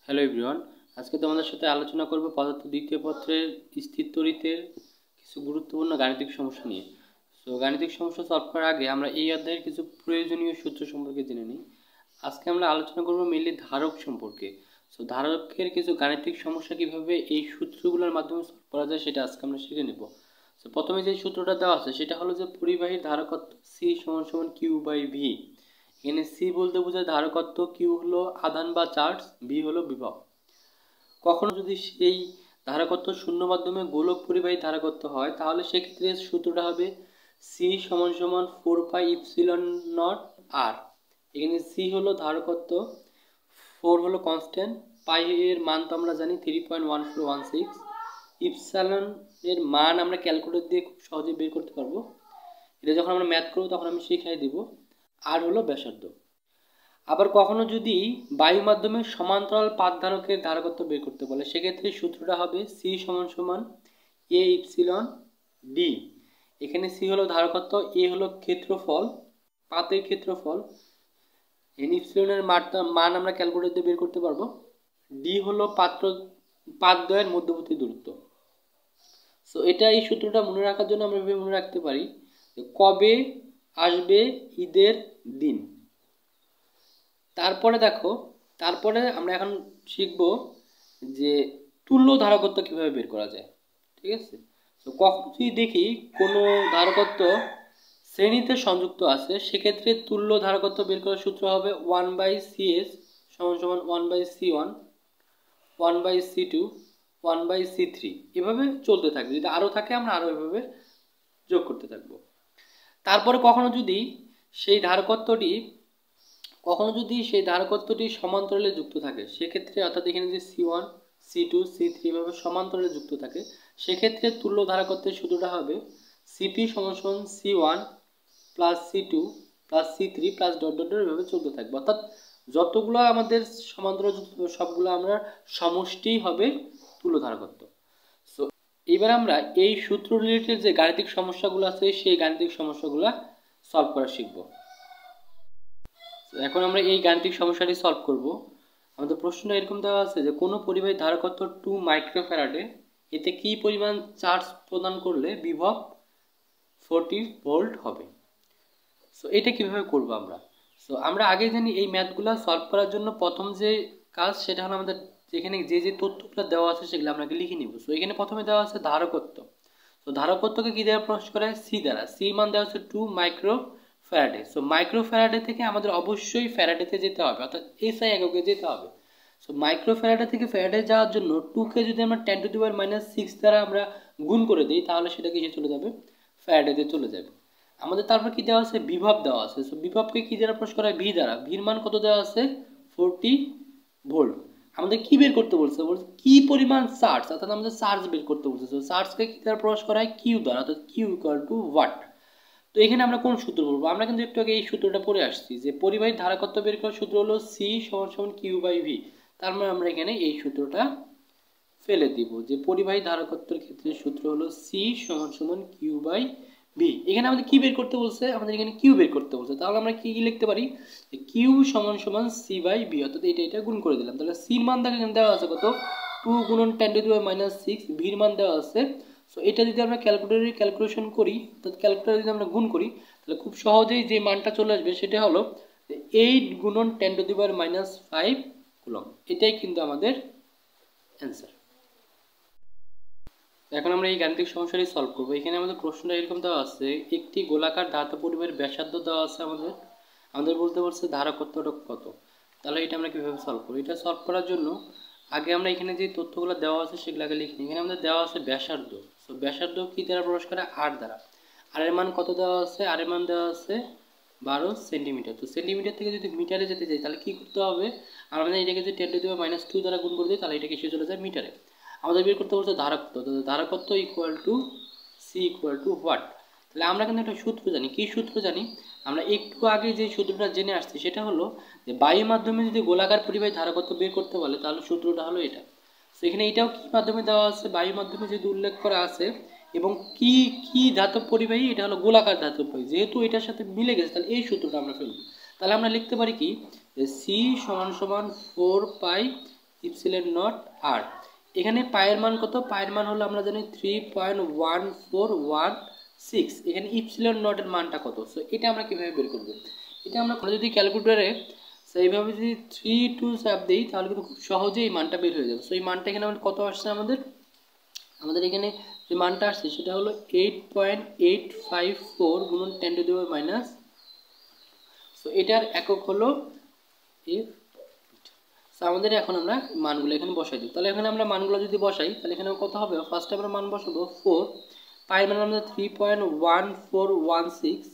Hello everyone, আজকে তোমাদের সাথে আলোচনা করব পদার্থ দ্বিতীয় পত্রের স্থির তড়িতের কিছু গুরুত্বপূর্ণ গাণিতিক সমস্যা নিয়ে। গাণিতিক সমস্যা সলভ করার আগে আমরা এই অধ্যায়ের কিছু প্রয়োজনীয় সূত্র সম্পর্কে জেনে নিই। আজকে আমরা আলোচনা করব মেইনলি ধারক সম্পর্কে। ধারকের কিছু গাণিতিক সমস্যা কিভাবে এই সূত্রগুলোর মাধ্যমে সলভ করা যায় সেটা আজকে আমরা শিখে নেব। প্রথমে যে সূত্রটা দেওয়া আছে সেটা হলো যে পরিবাহীর ধারকত্ব সি সমান সমান কিউ বাই ভি। এখানে সি বলতে বোঝায় ধারকত্ব, কিউ হলো আধান বা চার্জ, ভি হলো বিভব। কখনো যদি সেই ধারকত্ব শূন্য মাধ্যমে গোলক পরিবাহী ধারকত্ব হয় তাহলে সেক্ষেত্রে সূত্রটা হবে সি সমান সমান 4 পাই ইপসিলন নট আর। এখানে সি হলো ধারকত্ব, 4 হলো কনস্ট্যান্ট, পাই এর মান তো আমরা জানি 3.1416, ইপসিলন এর মান আমরা ক্যালকুলেটর দিয়ে খুব সহজে বের করতে পারবো। এটা যখন আমরা ম্যাথ করবো তখন আমি শিখিয়ে দিব। আর হলো ব্যাসার্ধ। আবার কখনো যদি বায়ু মাধ্যমে সমান্তরাল পাত ধারকের ধারকত্ব বের করতে বলে সেক্ষেত্রে সূত্রটা হবে সি সমান সমান এ ইপসিলন ডি। এখানে সি হলো ধারকত্ব, এ হলো ক্ষেত্রফল, পাতের ক্ষেত্রফল, এন ইপসিলনের মান আমরা ক্যালকুলেটর দিয়ে বের করতে পারবো, ডি হলো পাতদ্বয়ের মধ্যবর্তী দূরত্ব। এটা এই সূত্রটা মনে রাখার জন্য আমরা এভাবে মনে রাখতে পারি কবে আসবে ঈদের দিন। তারপরে আমরা এখন শিখব যে তুল্য ধারকত্ব কিভাবে বের করা যায়। ঠিক আছে, কখন যদি দেখি কোনো ধারকত্ব শ্রেণীতে সংযুক্ত আছে সেক্ষেত্রে তুল্য ধারকত্ব বের করার সূত্র হবে 1/cs সমান সমান 1/c1, 1/c2, 1/c3, এভাবে চলতে থাকবে। যদি আরও থাকে আমরা আরও এভাবে যোগ করতে থাকবো। তারপরে কখনো যদি সেই ধারকত্বটি সমান্তরালে যুক্ত থাকে সেক্ষেত্রে, অর্থাৎ এখানে যে C1, C2, C3 এভাবে সমান্তরালে যুক্ত থাকে সেক্ষেত্রে তুল্য ধারকত্বের সূত্রটা হবে CP সমান সমান C1 plus C2 plus C3 plus dot dot dot এভাবে চলতে থাকবে। অর্থাৎ যতগুলো আমাদের সমান্তরাল যুক্ত সবগুলো আমরা সমষ্টি হবে তুল্য ধারকত্ব। এবার আমরা এই সূত্র রিলেটেড যে গাণিতিক সমস্যাগুলো আছে সেই গাণিতিক সমস্যাগুলো সলভ করা শিখব। এখন আমরা এই গাণিতিক সমস্যাটি সলভ করব। আমাদের প্রশ্নটা এরকম দেওয়া আছে যে কোনো পরিবাহীর ধারকত্ব 2 মাইক্রোফ্যারাডে, এতে কি পরিমাণ চার্জ প্রদান করলে বিভব 40 ভোল্ট হবে। এটা কিভাবে করব আমরা? আমরা আগে জানি এই ম্যাথগুলো সলভ করার জন্য প্রথম যে কাজ সেটা হলো আমাদের যেখানে যে তথ্যগুলো দেওয়া আছে সেগুলো আমরা লিখে নিব। এখানে প্রথমে দেওয়া আছে ধারকত্ব। ধারকত্বকে কি দ্বারা প্রকাশ করা হয়? সি দ্বারা। সি মান দেওয়া আছে 2 মাইক্রোফ্যারাডে। মাইক্রোফ্যারাডে থেকে আমাদের অবশ্যই ফ্যারাডেতে যেতে হবে, অর্থাৎ এসআই এককে যেতে হবে। মাইক্রোফ্যারাডে থেকে ফ্যারাডে যাওয়ার জন্য 2 কে যদি আমরা 10⁻⁻6 দ্বারা আমরা গুণ করে দিই তাহলে সেটা কিসে চলে যাবে? ফ্যারাডেতে চলে যাবে। আমাদের তারপর কি দেওয়া আছে? বিভব দেওয়া আছে। বিভবকে কি দ্বারা প্রকাশ করা হয়? ভি দ্বারা। ভির মান কত দেওয়া আছে? 40 ভোল্ট। আমাদের কি বের করতে বলছে? কি পরিমাণ চার্জ, অর্থাৎ আমাদের চার্জ বের করতে বলছে। চার্জকে কি দ্বারা প্রকাশ করা হয়? কিউ দ্বারা, অর্থাৎ কিউ ইকুয়াল টু ওয়াট। এখানে আমরা কোন সূত্র বলবো? আমরা কিন্তু একটু আগে এই সূত্রটা পড়ে আসছি যে পরিবাহীর ধারকত্ব বের করার সূত্র হলো সি সমান সমান কিউ বাই ভি। তার মানে আমরা এখানে এই সূত্রটা ফেলে দিব যে পরিবাহী ধারকত্বের ক্ষেত্রে সূত্র হলো সি সমান সমান কিউ বাই ভি। এখানে আমাদের কি বের করতে বলছে? আমাদের এখানে কিউ বের করতে বলছে। তাহলে আমরা কি লিখতে পারি? কিউ সমান সমান সি বাই ভি, অর্থাৎ এটা গুণ করে দিলাম। তাহলে সির মান দেওয়া আছে কত? 2 গুণন 10⁻⁻6, ভির মান দেওয়া আছে। এটা যদি আমরা ক্যালকুলেটরে ক্যালকুলেশন করি, অর্থাৎ ক্যালকুলেটরে যদি আমরা গুণ করি তাহলে খুব সহজেই যে মানটা চলে আসবে সেটা হলো 8 গুণন 10⁻⁵ কুলম্ব। এটাই কিন্তু আমাদের অ্যান্সার। এখন আমরা এই গাণিতিক সমস্যাটি সলভ করব। এখানে আমাদের প্রশ্নটা এরকম দেওয়া আছে, একটি গোলাকার ধাতব পরিবাহীর ব্যাসার্ধ দেওয়া আছে আমাদের বলতে বলছে ধারকত্বটা কত। তাহলে এটা আমরা কিভাবে সলভ করব? এটা সলভ করার জন্য আগে আমরা এখানে যে তথ্যগুলো দেওয়া আছে সেগুলো আগে লিখি। এখানে আমাদের দেওয়া আছে ব্যাসার্ধ। ব্যাসার্ধ কি দ্বারা প্রকাশ করা? আর দ্বারা। আর এর মান কত দেওয়া আছে? আর এর মান দেওয়া আছে 12 সেন্টিমিটার। সেন্টিমিটার থেকে যদি মিটারে যেতে চাই তাহলে কি করতে হবে? আমরা এটাকে যদি 10⁻⁻2 দ্বারা গুণ করে দিই তাহলে এটা কিসে চলে যায়? মিটারে। আমাদের বের করতে বলছে ধারকত্ব। ধারকত্ব equal to C equal to what. তাহলে আমরা কিন্তু একটা সূত্র জানি। কি সূত্র জানি? আমরা একটু আগে যে সূত্রটা জেনে আসছি সেটা হলো যে বায়ু মাধ্যমে যদি গোলাকার পরিবাহী ধারকত্ব বের করতে বলে তাহলে সূত্রটা হলো এটা। এখানে এটাও কি মাধ্যমে দেওয়া আছে? বায়ু মাধ্যমে যদি উল্লেখ করা আছে এবং কি ধাতব পরিবাহী? এটা হলো গোলাকার ধাতব পরিবাহী। যেহেতু এটার সাথে মিলে গেছে তাহলে এই সূত্রটা আমরা ফেলব। তাহলে আমরা লিখতে পারি কি? সি সমান সমান 4 পাই ইপসিলন নট আর। এখানে পায়ের মান কত? পায়ের মান হলো আমরা জানি 3.1416। এখানে ইপসিলন নটের মানটা কত? সো এটা আমরা কীভাবে বের করবো? এটা আমরা যদি ক্যালকুলেটরে সেইভাবে যদি 3 2 চাপ দিই তাহলে কিন্তু খুব সহজেই এই মানটা বের হয়ে যাবে। সো এই মানটা এখানে আমাদের কত আসছে? আমাদের এখানে যে মানটা আসছে সেটা হলো 8.854 গুণন 10 to the power minus. So এটার একক হলো এফ। সো আমাদের এখন আমরা মানগুলো এখানে বসাই দিই। তাহলে এখানে আমরা মানগুলো যদি বসাই তাহলে এখানে কত হবে? ফার্স্টে আমরা মান বসাবো 4, পায়ের মান আমরা 3.1416।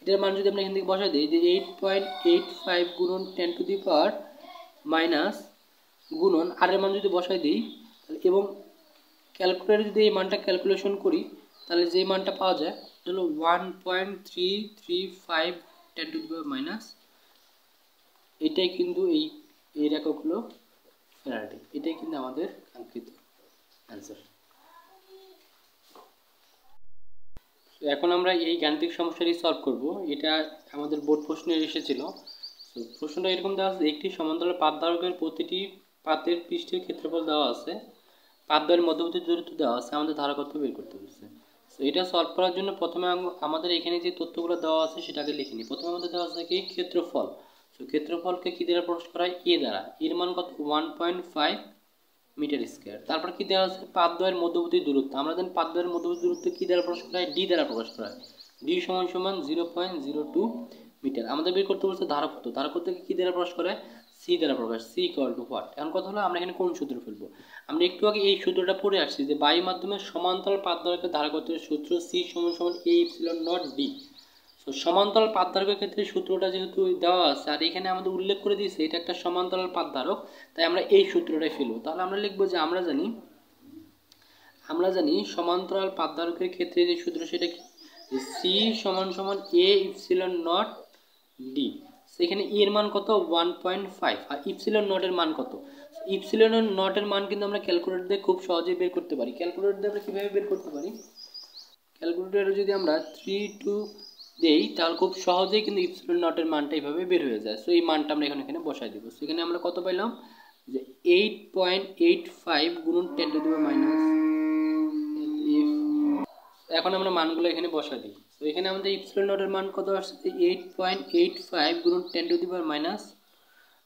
এটার মান যদি আমরা এখান থেকে বসাই দিই যে 8.85 গুণন 10 টু দি পাওয়ার মাইনাস গুণন আর এর মান যদি বসাই দিই এবং ক্যালকুলেটরে যদি এই মানটা ক্যালকুলেশন করি তাহলে যে মানটা পাওয়া যায় সেটা হলো 1.335 10 টু দি পাওয়ার মাইনাস। এটাই কিন্তু এর একক হলো ফ্যারাডে। এটাই কিন্তু আমাদের কাঙ্ক্ষিত অ্যান্সার। এখন আমরা এই গাণিতিক সমস্যাটি সলভ করব। এটা আমাদের বোর্ড প্রশ্নে এসেছিল। তো প্রশ্নটা এরকম দেওয়া আছে, একটি সমান্তরাল পাতধারকের প্রতিটি পাতের পৃষ্ঠের ক্ষেত্রফল দেওয়া আছে, পাতদ্বয়ের মধ্যবর্তী দূরত্ব দেওয়া আছে, আমাদের ধারকত্ব বের করতে বলছে। তো এটা সলভ করার জন্য প্রথমে আমাদের এখানে যে তথ্যগুলো দেওয়া আছে সেটাকে লিখে নিই। প্রথমে আমাদের দেওয়া আছে কি ক্ষেত্রফল। তো ক্ষেত্রফলকে কি দ্বারা প্রকাশ করা হয়? এ দ্বারা। এর মান কত? 1.5 মিটার স্কয়ার। তারপর কি দেওয়া আছে? পাতদ্বয়ের মধ্যবর্তী দূরত্ব। আমরা জানি পাতদ্বয়ের মধ্যবর্তী দূরত্ব কি দ্বারা প্রকাশ করা হয়? ডি দ্বারা প্রকাশ করা হয়। ডি সমান 0.02 মিটার। আমাদের বের করতে বলছে ধারকত্ব। ধারকত্বকে কি দ্বারা প্রকাশ করা হয়? সি দ্বারা প্রকাশ। C equal to what? এখন কথা হলো আমরা এখানে কোন সূত্র ফেলবো? আমরা একটু আগে এই সূত্রটা পড়ে আসছি যে বায়ু মাধ্যমে সমান্তরাল পাতদ্বয়ের ধারকত্বের সূত্র সি সমান এ ইপসিলন নট ডি। তো সমান্তরাল পাতধারকের ক্ষেত্রে সূত্রটা যেহেতু দেওয়া আছে আর এখানে আমাদের উল্লেখ করে দিয়েছে এটা একটা সমান্তরাল পাতধারক, তাই আমরা এই সূত্রটাই ফেলবো। তাহলে আমরা লিখবো যে আমরা জানি সমান্তরাল পাতধারকের ক্ষেত্রে যে সূত্র সেটা কি? সি সমান এ ইপসিলন নট ডি। সেখানে এর মান কত? 1.5 আর ইপসিলন নটের মান কত? ইপসিলন নটের মান কিন্তু আমরা ক্যালকুলেটর দিয়ে খুব সহজেই বের করতে পারি। ক্যালকুলেটর দিয়ে আমরা কিভাবে বের করতে পারি? ক্যালকুলেটরে যদি আমরা 3 দেই তাহলে খুব সহজেই কিন্তু ইপসিলন নটের মানটা এইভাবে বের হয়ে যায়। সো এই মানটা আমরা এখানে বসাই দেব। সেখানে আমরা কত পাইলাম? যে 8.85 গুণন 10 টু দি পাওয়ার মাইনাস। এখন আমরা মানগুলো এখানে বসাই দিই। তো এখানে আমাদের ইপসিলন নটের মান কত আসছে? 8.85 গুণন 10 টু দি পাওয়ার মাইনাস।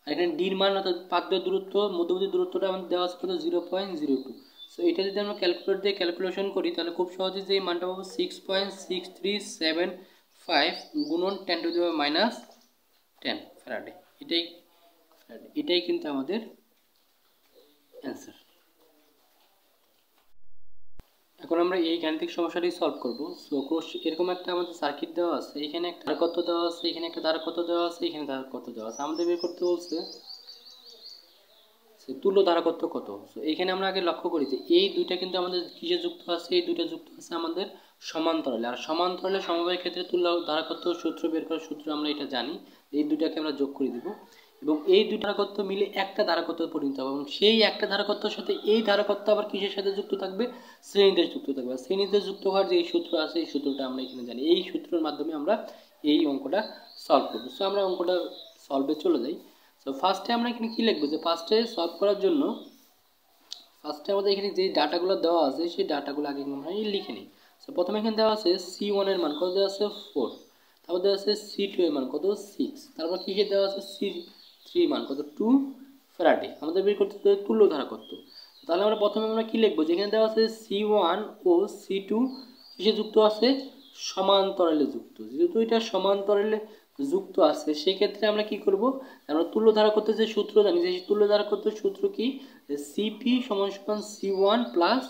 আর এখানে ডির মান অর্থাৎ পাতদ্বয়ের দূরত্ব মধ্যবর্তী দূরত্বটা আমাদের দেওয়া আছে কত? 0.02। সো এটা যদি আমরা ক্যালকুলেটর দিয়ে ক্যালকুলেশন করি তাহলে খুব সহজে যে এই মানটা পাবো 6.6375 গুণন 10 to the power minus 10 Faraday. এটাই কিন্তু আমাদের অ্যান্সার। এখন আমরা এই গাণিতিক সমস্যাটি সলভ করব। সো এরকম একটা আমাদের সার্কিট দেওয়া আছে, এখানে একটা ধারকত্ব দেওয়া আছে, এখানে একটা ধারকত্ব দেওয়া আছে, এখানে ধারকত্ব দেওয়া আছে। আমাদের বের করতে বলছে তুল্য ধারকত্ব কত। সো এখানে আমরা আগে লক্ষ্য করি যে এই দুইটা কিন্তু আমাদের কিসে যুক্ত আছে? এই দুইটা যুক্ত আছে আমাদের সমান্তরালে। আর সমান্তরালে সমবায়ের ক্ষেত্রে তুল্য ধারকত্ব সূত্র বের করার সূত্র আমরা এটা জানি। এই দুইটাকে আমরা যোগ করে দিব এবং এই দুই ধারকত্ব মিলে একটা ধারকত্ব পরিণত হবে এবং সেই একটা ধারকত্বের সাথে এই ধারকত্ব আবার কিসের সাথে যুক্ত থাকবে? শ্রেণীতে যুক্ত থাকবে। শ্রেণীতে যুক্ত হওয়ার যে সূত্র আছে এই সূত্রটা আমরা এখানে জানি। এই সূত্রের মাধ্যমে আমরা এই অঙ্কটা সলভ করব। সো আমরা অঙ্কটা সলভে চলে যাই। সো ফার্স্টে আমরা এখানে কি লিখবো? যে ফার্স্টে সলভ করার জন্য ফার্স্টে আমাদের এখানে যে ডাটাগুলো দেওয়া আছে সেই ডাটাগুলো আগে আমরা লিখে নিই। সো প্রথমে এখানে দেওয়া আছে C1 এর মান কত দেওয়া আছে? 4। তারপর দেওয়া আছে C2 এর মান কত? 6। তারপর কিসে দেওয়া আছে? C3 মান কত? 2 ফ্যারাডে। আমাদের বের করতে হবে তুল্য ধারকত্ব। তাহলে আমরা প্রথমে কি লিখবো? যেখানে দেওয়া আছে C1 ও C2 কিসে যুক্ত আছে? সমান্তরালে যুক্ত। যেহেতু এটা সমান্তরালে যুক্ত আছে সেক্ষেত্রে আমরা কি করব? আমরা তুল্য ধারকত্বের যে সূত্র জানি, যে তুল্য ধারকত্বের সূত্র কি? CP সমান C1 প্লাস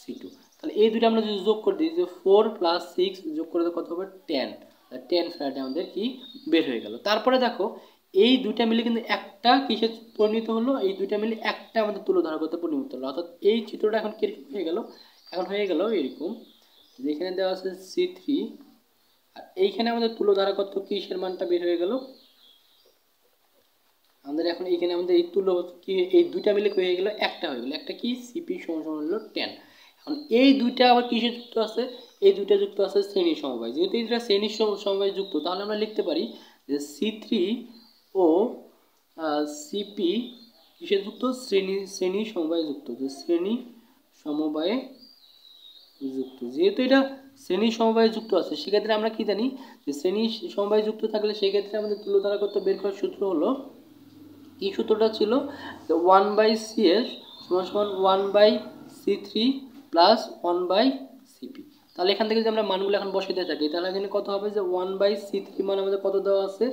C2। তাহলে এই দুটো আমরা যদি যোগ করে দিই যে 4 প্লাস 6 যোগ করে কত হবে? 10 ফ্যারাডে আমাদের কি বের হয়ে গেল। তারপরে দেখো এই দুইটা মিলে কিন্তু একটা কিসে পরিণত হলো? এই দুইটা মিলে একটা আমাদের তুল্য ধারকত্বে পরিণত হলো। অর্থাৎ এই চিত্রটা এখন কিরকম হয়ে গেল? এখন হয়ে গেল এরকম, যেখানে দেওয়া আছে C3 আর এইখানে আমাদের তুল্য ধারকত্ব কিসের মানটা বের হয়ে গেল? আমাদের এখন এইখানে আমাদের এই তুল্য কি এই দুইটা মিলে হয়ে গেল একটা হয়ে গেল। একটা কি? CP সমান হলো 10। এখন এই দুইটা আবার কিসে যুক্ত আছে? এই দুইটা যুক্ত আছে শ্রেণী সমবায়। যেহেতু এটা শ্রেণী সমবায় যুক্ত তাহলে আমরা লিখতে পারি যে C3 ও CP কিসে যুক্ত? শ্রেণী সমবায়ে যুক্ত। যে শ্রেণী সমবায়ে যুক্ত, যেহেতু এটা শ্রেণী সমবায়ে যুক্ত আছে সেক্ষেত্রে আমরা কি জানি যে শ্রেণী সমবায়ে যুক্ত থাকলে সেক্ষেত্রে আমাদের তুল্যতারাকত্ব বের করার সূত্র হলো, কি সূত্রটা ছিল? 1/CS সমান 1/C3 প্লাস 1/CP। তাহলে এখান থেকে যদি আমরা মানগুলো এখন বসাতে থাকি তাহলে এখানে কত হবে? যে 1/C3 মান আমাদের কত দেওয়া আছে?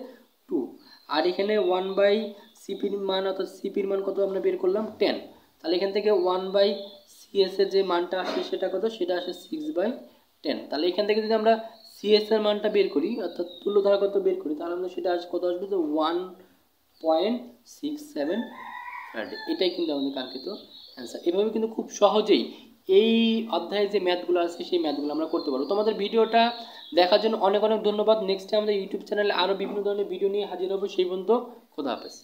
2, আর এখানে 1/CPর মান অর্থাৎ সিপির মান কত আমরা বের করলাম? 10। তাহলে এখান থেকে 1/CS এর যে মানটা আসে সেটা কত? সেটা আসে 6/10। তাহলে এখান থেকে যদি আমরা CS এর মানটা বের করি অর্থাৎ তুল্যধারকত্ব বের করি তাহলে আমরা সেটা কত আসবে? যে 1.67 ফ্যারাডে। এটাই কিন্তু আমাদের কাঙ্ক্ষিত অ্যান্সার। এভাবে কিন্তু খুব সহজেই এই অধ্যায়ে যে ম্যাথগুলো আছে সেই ম্যাথগুলো আমরা করতে পারবো। তোমাদের ভিডিওটা দেখার জন্য অনেক অনেক ধন্যবাদ। নেক্সট টাইম আমাদের ইউটিউব চ্যানেলে আরও বিভিন্ন ধরনের ভিডিও নিয়ে হাজির হবো। সেই পর্যন্ত খোদা হাফেজ।